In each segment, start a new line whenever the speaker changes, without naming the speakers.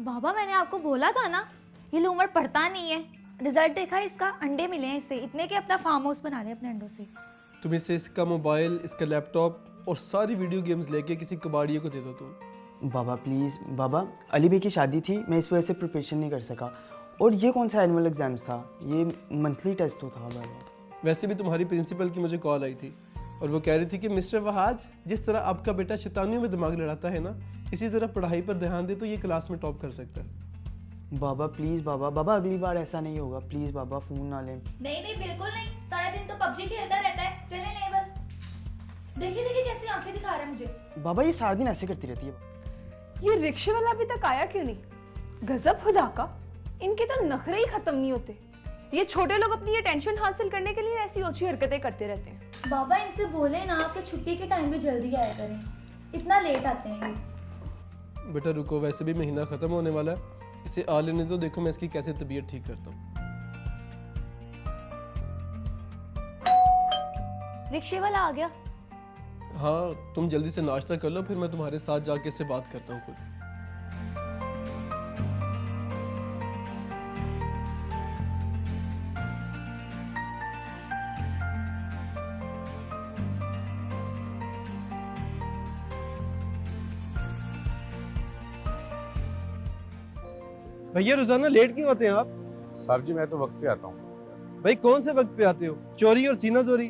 बाबा मैंने आपको बोला था ना, ये लूमड़ पढ़ता नहीं है। रिजल्ट देखा है इसका, अंडे मिले हैं इससे इतने के अपना फार्म हाउस बना लिया अपने अंडों से।
तुम इसे इसका मोबाइल, इसका लैपटॉप और सारी वीडियो गेम्स लेके किसी कबाड़िए को दे दो तुम।
बाबा प्लीज़ बाबा, अली भाई की शादी थी, मैं इस वजह से प्रिपरेशन नहीं कर सका। और ये कौन सा एनुअल एग्जाम्स था, ये मंथली टेस्ट तो था बाबा।
वैसे भी तुम्हारी प्रिंसिपल की मुझे कॉल आई थी और वो कह रही थी कि मिस्टर वहाज, जिस तरह आपका बेटा शैतानियों में दिमाग लड़ाता है ना, इसी तरह पढ़ाई पर ध्यान दे तो ये क्लास में टॉप कर सकता है।
बाबा प्लीज़ बाबा, बाबा अगली बार ऐसा नहीं होगा, प्लीज़ बाबा फ़ोन ना लें।
नहीं नहीं बिल्कुल नहीं, सारा दिन तो पबजी खेलता रहता है। चले नहीं बस, देखिए देखिए कैसी आंखें दिखा रहा है मुझे।
बाबा ये सारा दिन ऐसे करती रहती है।
ये रिक्शे वाला अभी तक आया क्यों नहीं? गजब खुदा का, इनके तो नखरे ही खत्म नहीं होते। ये छोटे लोग अपनी ये टेंशन हासिल करने के लिए ऐसी ओछी हरकतें करते रहते हैं।
बाबा इनसे बोले ना कि छुट्टी के टाइम पे जल्दी आया करें, इतना लेट आते हैं ये।
बेटा रुको, वैसे भी महीना ख़त्म होने वाला है, इसे आ लेने तो देखो मैं इसकी कैसे तबीयत ठीक करता हूँ।
रिक्शे वाला आ गया।
हाँ तुम जल्दी से नाश्ता कर लो, फिर मैं तुम्हारे साथ जाके इससे बात करता हूँ खुद। भैया रोजाना लेट क्यों आते हैं आप?
साहब जी मैं तो वक्त पे आता हूँ।
भाई कौन से वक्त पे आते हो? चोरी और सीना चोरी।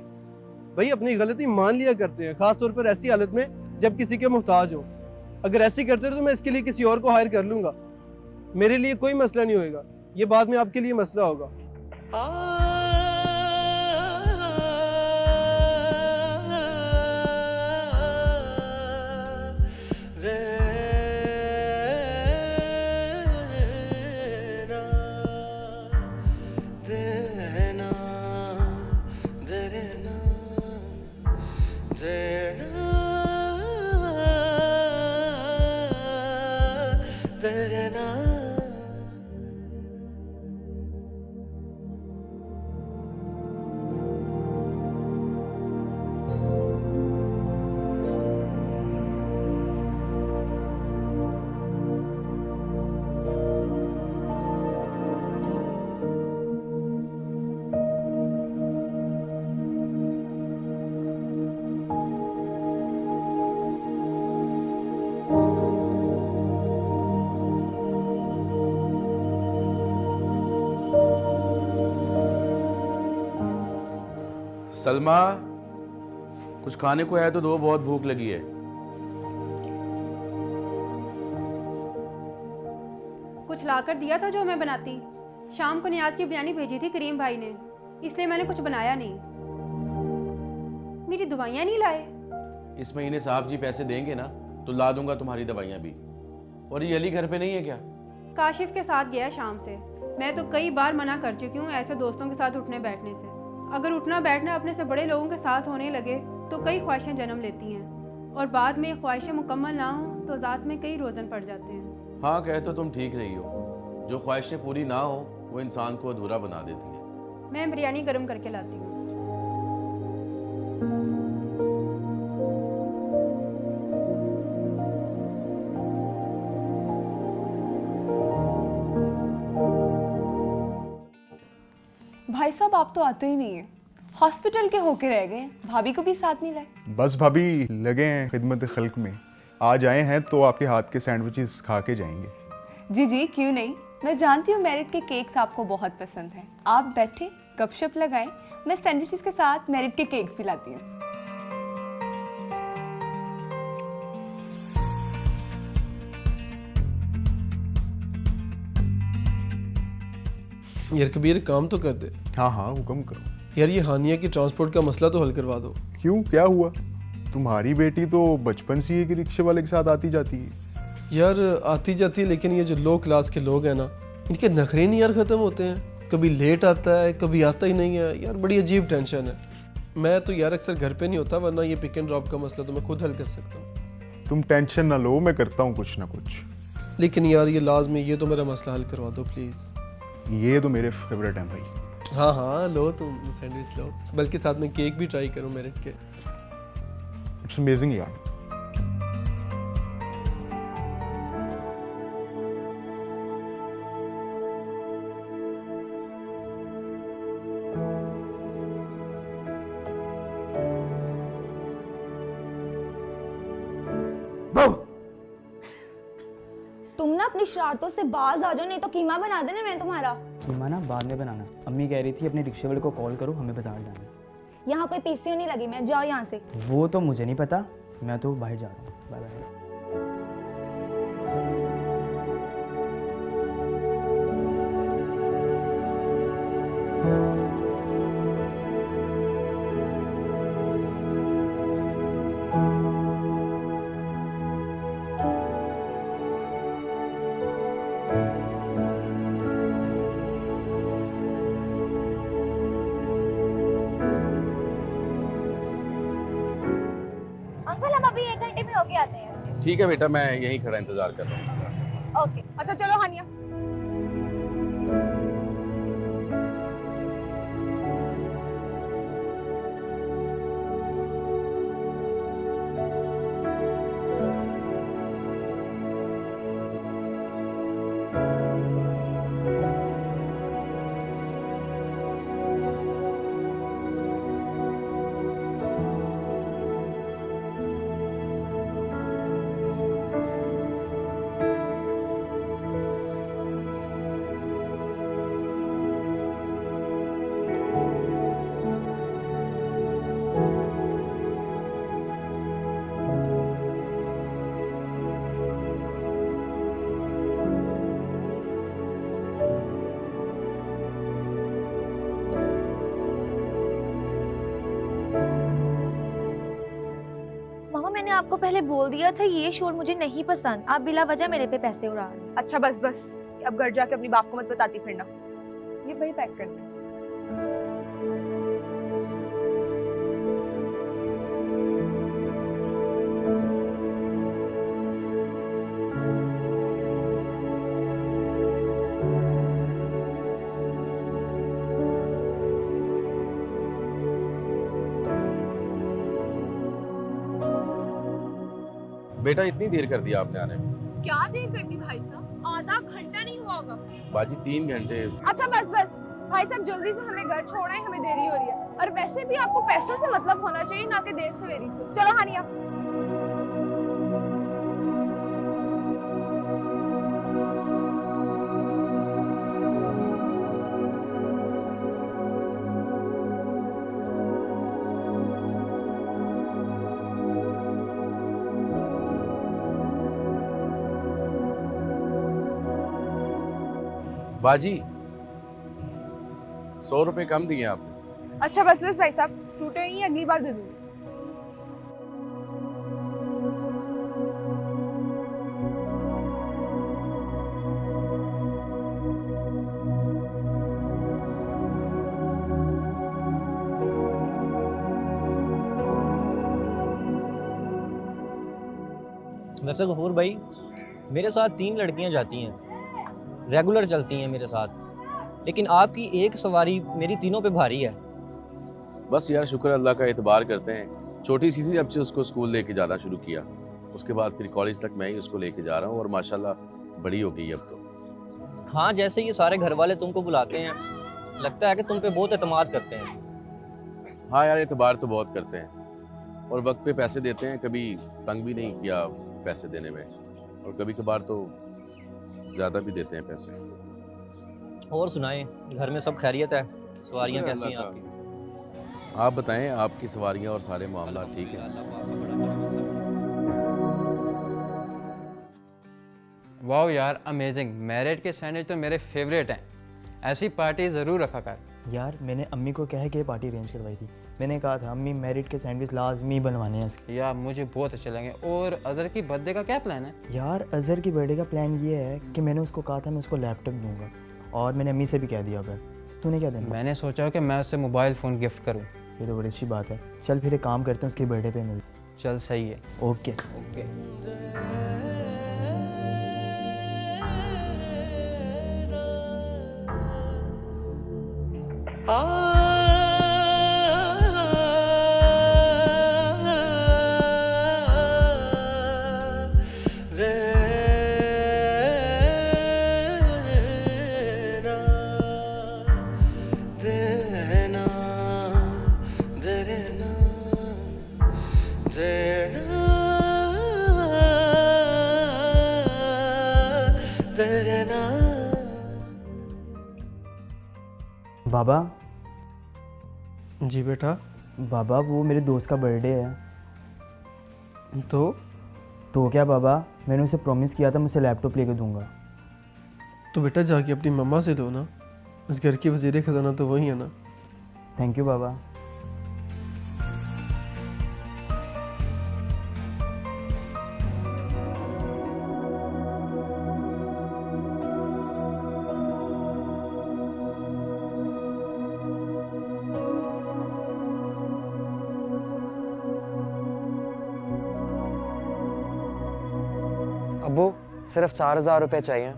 भाई अपनी गलती मान लिया करते हैं, खास तौर पर ऐसी हालत में जब किसी के मोहताज हो। अगर ऐसे करते हो तो मैं इसके लिए किसी और को हायर कर लूंगा, मेरे लिए कोई मसला नहीं होएगा, ये बाद में आपके लिए मसला होगा।
सलमा, कुछ खाने को है तो दो, बहुत भूख लगी है।
कुछ लाकर दिया था जो मैं बनाती। शाम को नियाज की बिरयानी भेजी थी करीम भाई ने, इसलिए मैंने कुछ बनाया नहीं। मेरी दवाइयाँ नहीं लाए।
इस महीने साहब जी पैसे देंगे ना तो ला दूंगा तुम्हारी दवाइयाँ भी। और ये अली घर पे नहीं है क्या?
काशिफ के साथ गया शाम से। मैं तो कई बार मना कर चुकी हूँ ऐसे दोस्तों के साथ उठने बैठने से। अगर उठना बैठना अपने से बड़े लोगों के साथ होने लगे तो कई ख्वाहिशें जन्म लेती हैं, और बाद में ख्वाहिशें मुकम्मल ना हो तो ज़ात में कई रोज़न पड़ जाते हैं।
हाँ कह तो तुम ठीक रही हो, जो ख्वाहिशें पूरी ना हो वो इंसान को अधूरा बना देती हैं।
मैं बिरयानी गर्म करके लाती हूँ।
भाई साहब आप तो आते ही नहीं है, हॉस्पिटल के होके रह गए, भाभी को भी साथ नहीं लाए।
बस भाभी लगे हैं खिदमत खल्क में, आज आए हैं तो आपके हाथ के सैंडविचेस खा के जाएंगे।
जी जी क्यों नहीं, मैं जानती हूँ मेरिट के केक्स आपको बहुत पसंद हैं। आप बैठे गपशप लगाएं, मैं सैंडविचेस के साथ मेरिट के केक्स भी लाती हूँ।
यार कबीर काम तो कर दे।
हाँ हाँ हुक्म करो।
यार ये हानिया की ट्रांसपोर्ट का मसला तो हल करवा दो।
क्यों, क्या हुआ? तुम्हारी बेटी तो बचपन से ही एक रिक्शे वाले के साथ आती जाती है।
यार आती जाती है, लेकिन ये जो लो क्लास के लोग हैं ना, इनके नखरे नहीं यार ख़त्म होते हैं। कभी लेट आता है, कभी आता ही नहीं है यार, बड़ी अजीब टेंशन है। मैं तो यार अक्सर घर पे नहीं होता, वरना ये पिक एंड ड्रॉप का मसला तो मैं खुद हल कर सकता हूँ।
तुम टेंशन ना लो, मैं करता हूँ कुछ ना कुछ।
लेकिन यार ये लाजमी, ये तो मेरा मसला हल करवा दो प्लीज़।
ये तो मेरे फेवरेट हैं भाई।
हाँ हाँ लो, तुम सैंडविच लो, बल्कि साथ में केक भी ट्राई करो मेरिट के।
इट्स अमेजिंग यार।
तुम ना अपनी शरारतों से बाज आ जाओ, नहीं तो कीमा बना देना मैं तुम्हारा।
कीमा ना बाद में बनाना, अम्मी कह रही थी अपने रिक्शे वाले को कॉल करो, हमें बाजार जाना है।
यहाँ कोई पीसीओ नहीं लगी, मैं जाओ यहाँ से।
वो तो मुझे नहीं पता, मैं तो बाहर जा रहा हूँ। Bye bye.
अंकल हम अभी 1 घंटे में होके आते हैं।
ठीक है बेटा, मैं यहीं खड़ा इंतजार कर रहा हूँ।
ओके।
अच्छा चलो हानिया।
मामा मैंने आपको पहले बोल दिया था ये शोर मुझे नहीं पसंद, आप बिला वजह मेरे पे पैसे उड़ा रहे हैं।
अच्छा बस बस, अब घर जाके अपनी बाप को मत बताती फिरना। ये वही पैक कर दे।
बेटा इतनी देर कर दिया आपने आने में।
क्या देर कर दी भाई साहब, आधा घंटा नहीं हुआ होगा।
बाजी 3 घंटे।
अच्छा बस बस भाई साहब, जल्दी से हमें घर छोड़ना है, हमें देरी हो रही है। और वैसे भी आपको पैसों से मतलब होना चाहिए, ना कि देर सवेरी से। चलो हानिया।
बाजी 100 रुपए कम दिए आपने।
अच्छा बस बस भाई साहब, टूटे ही अगली बार दे दूंगी।
वैसे गफूर भाई, मेरे साथ 3 लड़कियां जाती हैं, रेगुलर चलती हैं मेरे साथ, लेकिन आपकी एक सवारी मेरी तीनों पे भारी है।
बस यार शुक्र अल्लाह का, एतबार करते हैं। छोटी सी थी, जब से उसको स्कूल लेके जाना शुरू किया, उसके बाद फिर कॉलेज तक मैं ही उसको लेके जा रहा हूँ, और माशाल्लाह बड़ी हो गई अब तो।
हाँ, जैसे ये सारे घर वाले तुमको बुलाते हैं, लगता है कि तुम पे बहुत एतमाद करते हैं।
हाँ यार, एतबार तो बहुत करते हैं, और वक्त पे पैसे देते हैं, कभी तंग भी नहीं किया पैसे देने में, और कभी कभार तो ज़्यादा भी देते हैं पैसे।
और सुनाएं, घर में सब खैरियत है? सवारियां
शुक्र
कैसी हैं
अल्लाह
आपकी?
आप बताएं, आपकी सवारियां और सारे मामला ठीक है?
वाह यार, अमेजिंग। मैरिड के सैंडविच तो मेरे फेवरेट हैं। ऐसी पार्टी ज़रूर रखा कर।
यार मैंने अम्मी को कह के पार्टी अरेंज करवाई थी। मैंने कहा था अम्मी मेरिट के सैंडविच लाजमी बनवाने हैं इसके।
यार मुझे बहुत अच्छे लगे। और अज़हर की बर्थडे का क्या प्लान है?
यार अज़हर की बर्थडे का प्लान ये है कि मैंने उसको कहा था मैं उसको लैपटॉप दूंगा, और मैंने अम्मी से भी कह दिया अब। तूने क्या देना?
मैंने सोचा कि मैं उससे मोबाइल फ़ोन गिफ्ट करूँ।
ये तो बड़ी अच्छी बात है। चल फिर एक काम करते हैं, उसकी बर्थडे पे मिलते।
चल सही है।
ओके। बाबा।
जी बेटा।
बाबा वो मेरे दोस्त का बर्थडे है।
तो
क्या बाबा, मैंने उसे प्रॉमिस किया था मैं उसे लैपटॉप लेके दूंगा।
तो बेटा जाके अपनी मम्मा से दो ना, इस घर की वज़ीर ख़जाना तो वही है ना।
थैंक यू बाबा।
अब्बू सिर्फ 4,000 रुपये चाहिए।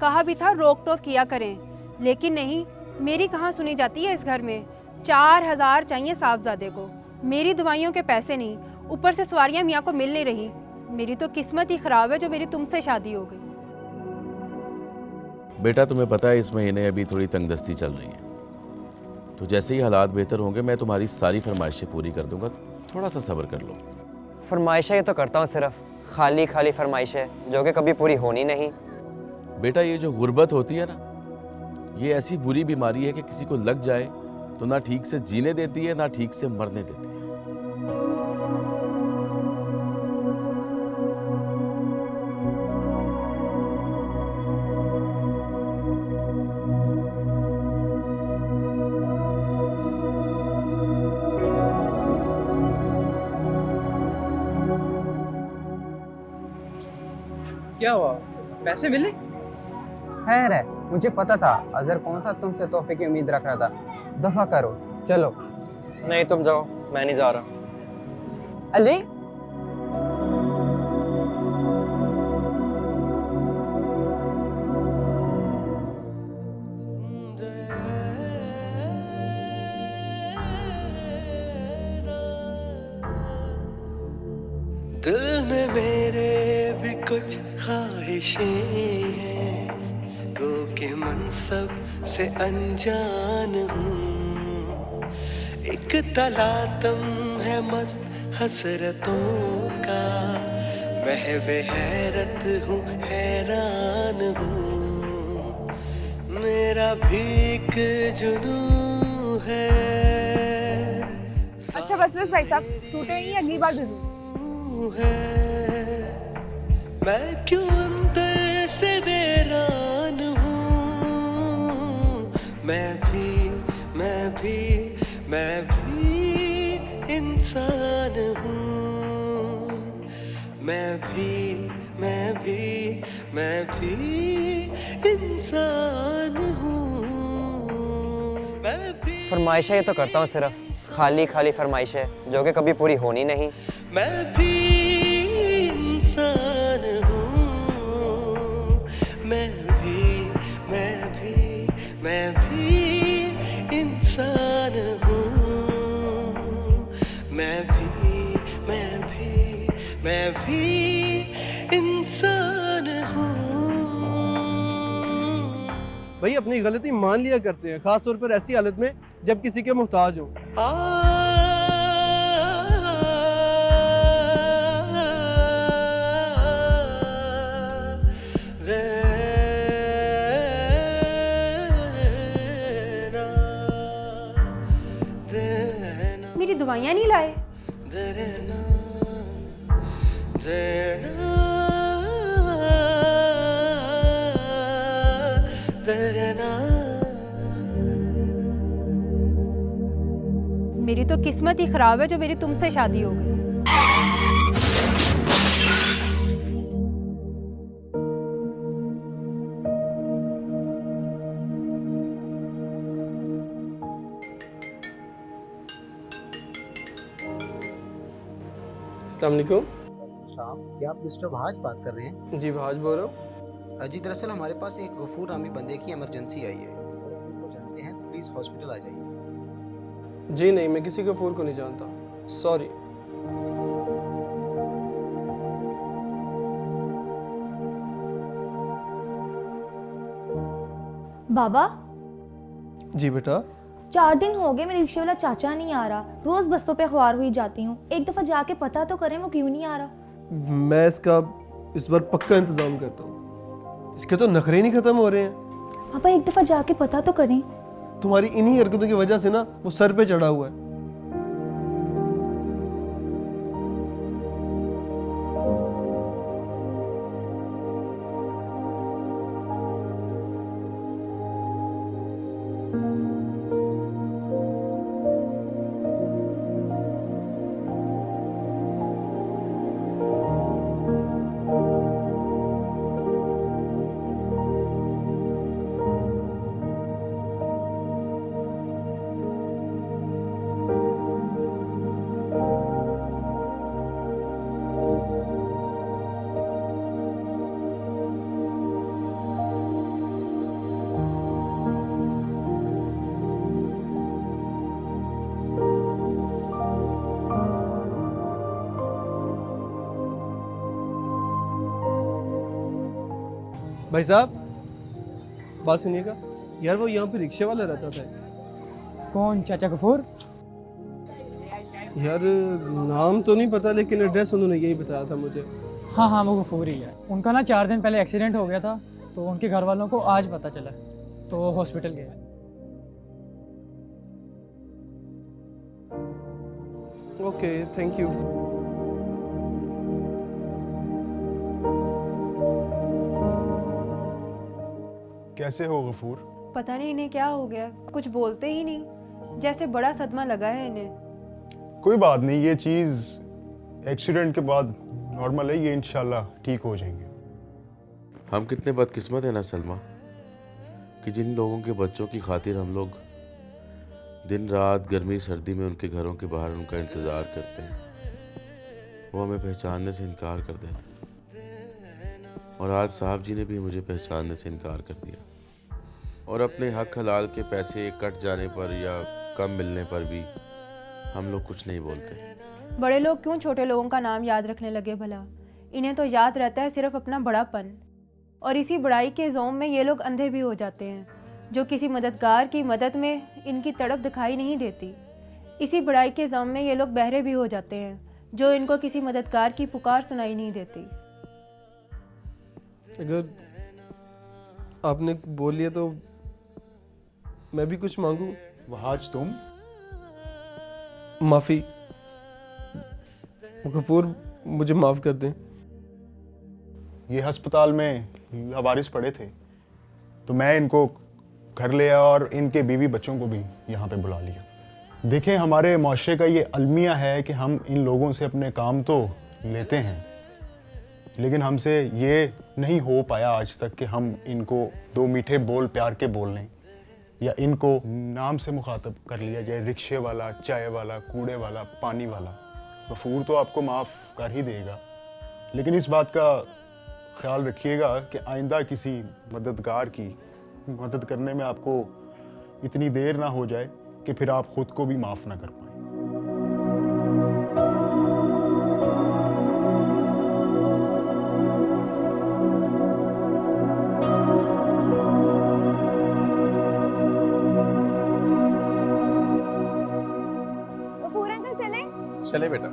कहा भी था रोक टोक किया करें, लेकिन नहीं, मेरी कहाँ सुनी जाती है इस घर में। 4,000 चाहिए साहबजादे को। मेरी दवाइयों के पैसे नहीं, ऊपर से सवारियाँ मियाँ को मिल नहीं रही। मेरी तो किस्मत ही ख़राब है जो मेरी तुमसे शादी हो गई।
बेटा तुम्हें पता है इस महीने अभी थोड़ी तंगदस्ती चल रही है, तो जैसे ही हालात बेहतर होंगे मैं तुम्हारी सारी फरमाइशें पूरी कर दूंगा। थोड़ा सा सब्र कर लो।
फरमाइशें तो करता हूँ, सिर्फ खाली खाली फरमाइशें जो कि कभी पूरी होनी नहीं।
बेटा ये जो गुर्बत होती है ना, ये ऐसी बुरी बीमारी है कि किसी को लग जाए तो ना ठीक से जीने देती है ना ठीक से मरने देती है।
क्या हुआ, पैसे मिले?
खैर है, मुझे पता था अजहर कौन सा तुमसे तोहफे की उम्मीद रख रहा था। दफा करो, चलो।
नहीं तुम जाओ, मैं नहीं जा रहा।
अली
दिल में मेरे भी कुछ ख्वाहिशें हैं, गो के मनसब से अनजान हूँ। एक तलातम है मस्त हसरतों का, महवे हैरत हूँ, हैरान हूँ। मेरा भी एक जुनून है।
अच्छा बस भाई साहब, टूटे नहीं, अगली बार जरूर।
है मैं क्यों अंदर से वीरान हूँ। मैं भी इंसान हूँ। मैं भी इंसान हूँ। मैं भी
फरमाइशें तो करता हूँ, सिर्फ खाली खाली फरमाइशें जो कि कभी पूरी होनी नहीं।
मैं भी इंसान हूँ। मैं भी इंसान हूँ। मैं भी इंसान हूँ।
भाई अपनी गलती मान लिया करते हैं, खास तौर पर ऐसी हालत में जब किसी के मोहताज हो।
मेरी दवाइयाँ नहीं लाए।
देना
मेरी तो किस्मत ही ख़राब है जो मेरी तुमसे शादी हो गई।
अस्सलाम वालेकुम।
क्या आप मिस्टर वहाज बात कर रहे हैं?
जी वहाज बोल रहा हूँ।
जी दरअसल हमारे पास एक गफूर नामी बंदे की इमरजेंसी आई है। अगर आप उनको जानते हैं तो प्लीज़ हॉस्पिटल आ जाइए।
जी नहीं, मैं किसी गफूर को नहीं जानता, सॉरी।
बाबा
जी बेटा।
4 दिन हो गए मेरे रिक्शे वाला चाचा नहीं आ रहा। रोज बसों पे ख्वार हुई जाती हूँ, एक दफा जाके पता तो करें वो क्यों नहीं आ रहा।
मैं इसका इस बार पक्का इंतजाम करता हूँ। इसके तो नखरे नहीं खत्म हो रहे हैं।
पापा एक दफा जाके पता तो करें।
तुम्हारी इन्हीं हरकतों की वजह से ना वो सर पे चढ़ा हुआ है। भाई साहब बात सुनिएगा यार, वो यहाँ पे रिक्शे वाला रहता था।
कौन? चाचा गफूर?
यार नाम तो नहीं पता, लेकिन एड्रेस उन्होंने यही बताया था मुझे।
हाँ हाँ, वो गफूर ही है। उनका ना 4 दिन पहले एक्सीडेंट हो गया था, तो उनके घर वालों को आज पता चला, तो वो हॉस्पिटल गए।
Okay, thank you.
कैसे हो गफूर?
पता नहीं इन्हें क्या हो गया, कुछ बोलते ही नहीं, जैसे बड़ा सदमा लगा है इन्हें।
कोई बात नहीं, ये चीज़ एक्सीडेंट के बाद नॉर्मल है, ये इंशाल्लाह ठीक हो जाएंगे।
हम कितने बदकिस्मत हैं ना सलमा, कि जिन लोगों के बच्चों की खातिर हम लोग दिन रात गर्मी सर्दी में उनके घरों के बाहर उनका इंतज़ार करते हैं, वो हमें पहचानने से इनकार कर देते। और आज साहब जी ने भी मुझे पहचानने से इनकार कर दिया, और अपने हक हलाल के पैसे कट जाने पर या कम मिलने पर भी हम लोग कुछ नहीं बोलते।
बड़े लोग क्यों छोटे लोगों का नाम याद रखने लगे भला? इन्हें तो याद रहता है सिर्फ अपना बड़ापन, और इसी बड़ाई के ज़ोम में ये लोग अंधे भी हो जाते हैं, जो किसी मददगार की मदद में इनकी तड़प दिखाई नहीं देती। इसी बड़ाई के ज़ोम में ये लोग बहरे भी हो जाते हैं, जो इनको किसी मददगार की पुकार सुनाई नहीं देती।
अगर आपने बोल लिया तो मैं भी कुछ मांगू?
वहाज तुम?
माफ़ी गफूर, मुझे माफ़ कर दें।
ये अस्पताल में लावारिस पड़े थे, तो मैं इनको घर ले आया और इनके बीवी बच्चों को भी यहाँ पे बुला लिया। देखें, हमारे माशरे का ये अलमिया है कि हम इन लोगों से अपने काम तो लेते हैं, लेकिन हमसे ये नहीं हो पाया आज तक कि हम इनको 2 मीठे बोल प्यार के बोल लें, या इनको नाम से मुखातब कर लिया जाए, रिक्शे वाला, चाय वाला, कूड़े वाला, पानी वाला। गफूर तो आपको माफ़ कर ही देगा, लेकिन इस बात का ख्याल रखिएगा कि आइंदा किसी मददगार की मदद करने में आपको इतनी देर ना हो जाए कि फिर आप ख़ुद को भी माफ़ ना कर पाएँ।
चले बेटा।